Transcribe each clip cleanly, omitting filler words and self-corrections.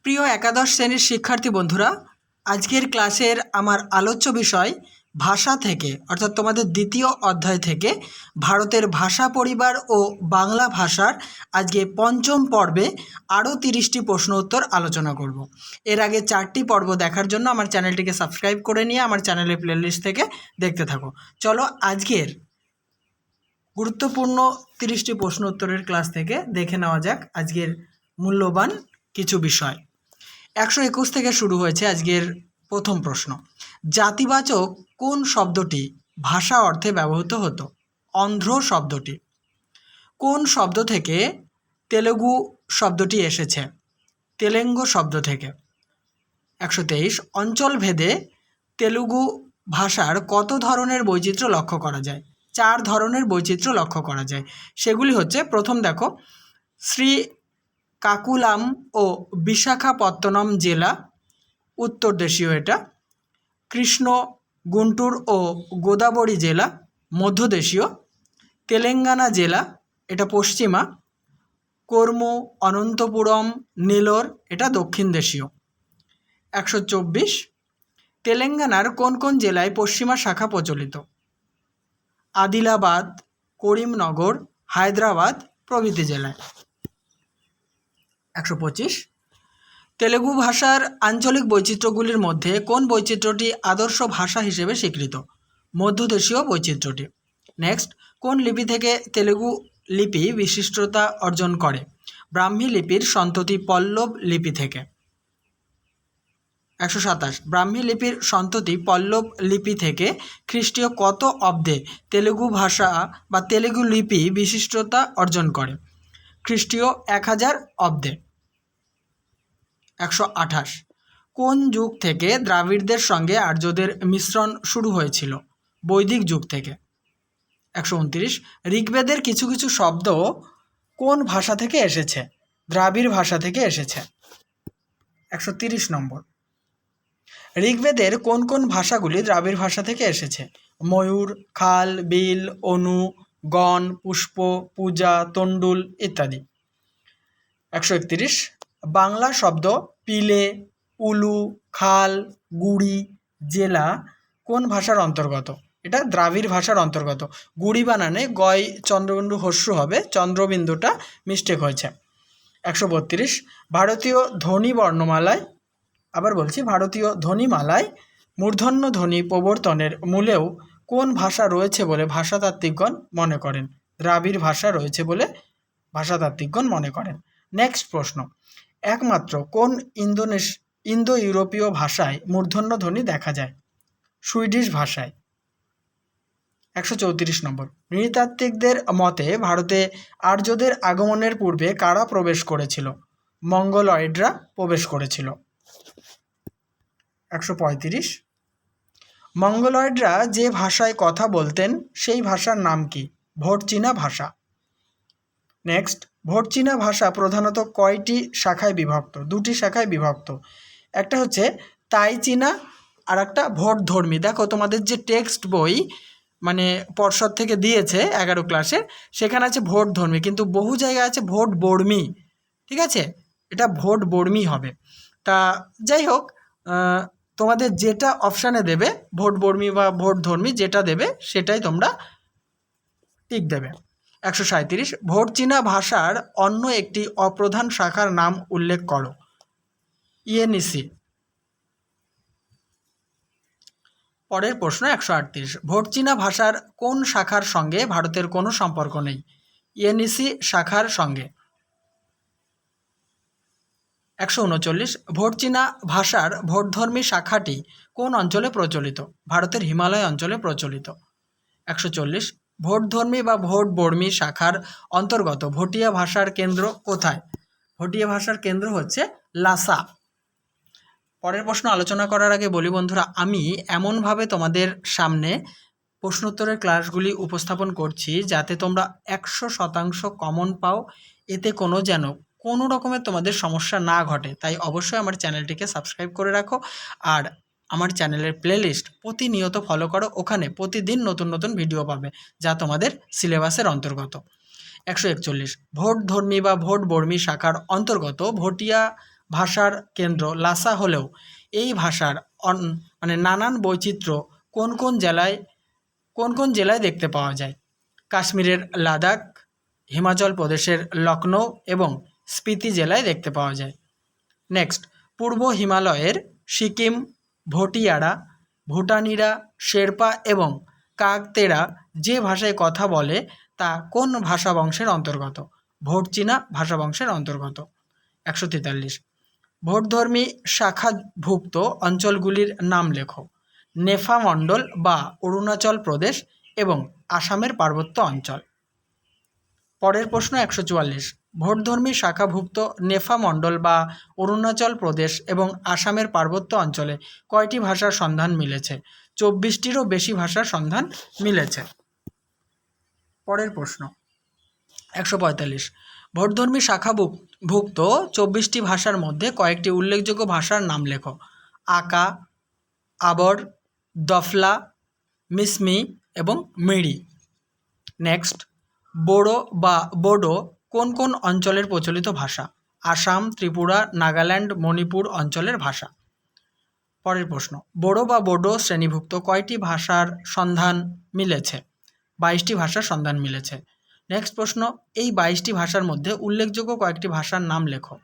প্রিয় একাদশ শ্রেণীর শিক্ষার্থী বন্ধুরা, আজকের ক্লাসের আমার আলোচ্য বিষয় ভাষা থেকে অর্থাৎ তোমাদের দ্বিতীয় অধ্যায় থেকে ভারতের ভাষা পরিবার ও বাংলা ভাষার আজকে পঞ্চম পর্বে আরও 30টি প্রশ্ন উত্তর আলোচনা করব। এর আগে 4টি পর্ব দেখার জন্য আমার চ্যানেলটিকে সাবস্ক্রাইব করে নিয়ে আমার চ্যানেলের প্লেলিস্ট থেকে দেখতে থাকো। চলো আজকের গুরুত্বপূর্ণ 30টি প্রশ্ন উত্তরের ক্লাস থেকে দেখে নেওয়া যাক আজকের মূল্যবান কিছু বিষয়। 121 থেকে শুরু হয়েছে আজকের প্রথম প্রশ্ন। জাতিবাচক কোন শব্দটি ভাষা অর্থে ব্যবহৃত হতো? অন্ধ্র শব্দটি। কোন শব্দ থেকে তেলুগু শব্দটি এসেছে? তেলেঙ্গ শব্দ থেকে। 123 অঞ্চল ভেদে তেলুগু ভাষার কত ধরনের বৈচিত্র্য লক্ষ্য করা যায়? 4 ধরনের বৈচিত্র্য লক্ষ্য করা যায়। সেগুলি হচ্ছে, প্রথম দেখো, শ্রীকাকুলাম ও বিশাখাপত্তনম জেলা, উত্তর দেশীয় এটা। কৃষ্ণ, গুন্টুর ও গোদাবরী জেলা, মধ্যদেশীয়। তেলেঙ্গানা জেলা, এটা পশ্চিমা। কর্মু, অনন্তপুরম, নেলোর, এটা দক্ষিণ দেশীয়। 124 তেলেঙ্গানার কোন কোন জেলায় পশ্চিমা শাখা প্রচলিত? আদিলাবাদ, করিমনগর, হায়দ্রাবাদ প্রভৃতি জেলায়। 125 তেলুগু ভাষার আঞ্চলিক বৈচিত্র্যগুলির মধ্যে কোন বৈচিত্র্যটি আদর্শ ভাষা হিসেবে স্বীকৃত? মধ্যদেশীয় বৈচিত্র্যটি। নেক্সট, কোন লিপি থেকে তেলুগু লিপি বিশিষ্টতা অর্জন করে? ব্রাহ্মী লিপির সন্ততি পল্লব লিপি থেকে। 127 ব্রাহ্মী লিপির সন্ততি পল্লব লিপি থেকে খ্রিস্টীয় কত অব্দে তেলুগু ভাষা বা তেলুগু লিপি বিশিষ্টতা অর্জন করে? খ্রিস্টীয় 1000 অব্দে। 128 কোন যুগ থেকে দ্রাবিড়দের সঙ্গে আর্যদের মিশ্রণ শুরু হয়েছিল? বৈদিক যুগ থেকে। 129 ঋগ্বেদের কিছু কিছু শব্দ কোন ভাষা থেকে এসেছে? দ্রাবিড় ভাষা থেকে এসেছে। 130 নম্বর, ঋগ্বেদের কোন কোন ভাষাগুলি দ্রাবিড় ভাষা থেকে এসেছে? ময়ূর, খাল, বিল, অনু, গণ, পুষ্প, পূজা, তণ্ডুল ইত্যাদি। 131 বাংলা শব্দ পিলে, উলু, খাল, গুড়ি, জেলা কোন ভাষার অন্তর্গত? এটা দ্রাবিড় ভাষার অন্তর্গত। গুড়ি বানানে গয় চন্দ্রবিন্দু হস্য হবে, চন্দ্রবিন্দুটা মিস্টেক হয়েছে। 132 ভারতীয় ধ্বনি বর্ণমালায়, আবার বলছি, ভারতীয় ধ্বনিমালায় মূর্ধন্য ধ্বনি প্রবর্তনের মূলেও কোন ভাষা রয়েছে বলে ভাষাতাত্ত্বিকগণ মনে করেন? দ্রাবিড় ভাষা রয়েছে বলে ভাষাতাত্ত্বিকগণ মনে করেন। নেক্সট প্রশ্ন, একমাত্র কোন ইন্দো ইউরোপীয় ভাষায় মূর্ধন্য ধ্বনি দেখা যায়? সুইডিশ ভাষায়। 134 নম্বর, নৃতাত্ত্বিকদের মতে ভারতে আর্যদের আগমনের পূর্বে কারা প্রবেশ করেছিল? মঙ্গলয়েডরা প্রবেশ করেছিল। 135 মঙ্গলয়েডরা যে ভাষায় কথা বলতেন সেই ভাষার নাম কি? ভোটচীনা ভাষা। নেক্সট, ভোটচীনা ভাষা প্রধানত কয়টি শাখায় বিভক্ত? 2টি শাখায় বিভক্ত। একটা হচ্ছে তাই চীনা আর একটা ভোটধর্মী। দেখো তোমাদের যে টেক্সট বই মানে পর্ষদ থেকে দিয়েছে 11 ক্লাসের, সেখানে আছে ভোটধর্মী, কিন্তু বহু জায়গায় আছে ভোট বর্মী। ঠিক আছে, এটা ভোট বর্মী হবে। তা যাই হোক, তোমাদের যেটা অপশানে দেবে, ভোট বর্মী বা ভোট ধর্মী যেটা দেবে সেটাই তোমরা টিক দেবে। 137 ভোটচীনা ভাষার অন্য একটি অপ্রধান শাখার নাম উল্লেখ করো। ইয়েনিসি। পরের প্রশ্ন 138 ভোটচীনা ভাষার কোন শাখার সঙ্গে ভারতের কোনো সম্পর্ক নেই? ইয়েনিসি শাখার সঙ্গে। 139 ভোটচীনা ভাষার ভোটধর্মী শাখাটি কোন অঞ্চলে প্রচলিত? ভারতের হিমালয় অঞ্চলে প্রচলিত। 140 ভোটধর্মী বা ভোট বর্মী শাখার অন্তর্গত ভুটিয়া ভাষার কেন্দ্র কোথায়? ভুটিয়া ভাষার কেন্দ্র হচ্ছে লাসা। পরের প্রশ্ন আলোচনা করার আগে বলি বন্ধুরা, আমি এমনভাবে তোমাদের সামনে প্রশ্নোত্তরের ক্লাসগুলি উপস্থাপন করছি যাতে তোমরা 100% কমন পাও, এতে কোনো রকমের তোমাদের সমস্যা না ঘটে। তাই অবশ্যই আমার চ্যানেলটিকে সাবস্ক্রাইব করে রাখো আর আমার চ্যানেলের প্লেলিস্ট প্রতিনিয়ত ফলো করো। ওখানে প্রতিদিন নতুন নতুন ভিডিও পাবে যা তোমাদের সিলেবাসের অন্তর্গত। 141 ভোটধর্মী বা ভোট বর্মী শাখার অন্তর্গত ভুটিয়া ভাষার কেন্দ্র লাসা হলেও এই ভাষার নানান বৈচিত্র্য কোন কোন জেলায় দেখতে পাওয়া যায়? কাশ্মীরের লাদাখ, হিমাচল প্রদেশের লখনৌ এবং স্পিতি জেলায় দেখতে পাওয়া যায়। নেক্সট, পূর্ব হিমালয়ের সিকিম, ভটিয়ারা, ভুটানিরা, শেরপা এবং কাকতেরা যে ভাষায় কথা বলে তা কোন ভাষা বংশের অন্তর্গত? ভোট চীনা ভাষা বংশের অন্তর্গত। 143, ভোটধর্মী শাখাভুক্ত অঞ্চলগুলির নাম লেখো। নেফা মণ্ডল বা অরুণাচল প্রদেশ এবং আসামের পার্বত্য অঞ্চল। পরের প্রশ্ন 144, ভোটধর্মী শাখাভুক্ত নেফা মণ্ডল বা অরুণাচল প্রদেশ এবং আসামের পার্বত্য অঞ্চলে কয়টি ভাষার সন্ধান মিলেছে? 24টিরও বেশি ভাষার সন্ধান মিলেছে। পরের প্রশ্ন 145, ভোটধর্মী শাখাভুক্ত 24টি ভাষার মধ্যে কয়েকটি উল্লেখযোগ্য ভাষার নাম লেখো। আকা, আবর, দফলা, মিসমি এবং মিড়ি। নেক্সট, বোডো কোন কোন অঞ্চলের প্রচলিত ভাষা? আসাম, ত্রিপুরা, নাগাল্যান্ড, মণিপুর অঞ্চলের ভাষা। পরের প্রশ্ন, বোডো শ্রেণীভুক্ত কয়টি ভাষার সন্ধান মিলেছে? 22টি ভাষার সন্ধান মিলেছে। নেক্সট প্রশ্ন, এই 22টি ভাষার মধ্যে উল্লেখযোগ্য কয়েকটি ভাষার নাম লেখো।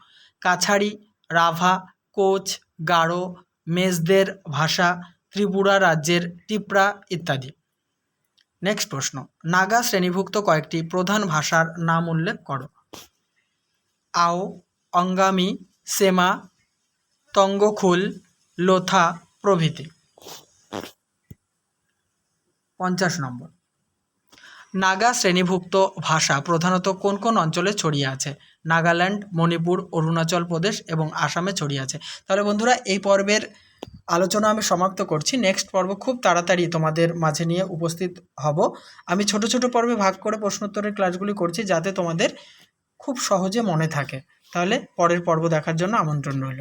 কাছাড়ি, রাভা, কোচ, গারো, মেজদের ভাষা, ত্রিপুরা রাজ্যের টিপ্রা ইত্যাদি। নেক্সট প্রশ্ন, নাগা শ্রেণীভুক্ত কয়েকটি প্রধান ভাষার নাম উল্লেখ করো। আও, অঙ্গামি, সেমা, তঙ্গখুল, লোথা প্রভৃতি। 50 নম্বর, নাগা শ্রেণীভুক্ত ভাষা প্রধানত কোন কোন অঞ্চলে ছড়িয়ে আছে? নাগাল্যান্ড, মণিপুর, অরুণাচল প্রদেশ এবং আসামে ছড়িয়ে আছে। তাহলে বন্ধুরা, এই পর্বের আলোচনা আমি সমাপ্ত করছি। নেক্সট পর্ব খুব তাড়াতাড়ি তোমাদের মাঝে নিয়ে উপস্থিত হব। আমি ছোট ছোট পর্বে ভাগ করে প্রশ্নোত্তরের ক্লাসগুলি করছি যাতে তোমাদের খুব সহজে মনে থাকে। তাহলে পরের পর্ব দেখার জন্য আমন্ত্রণ রইল।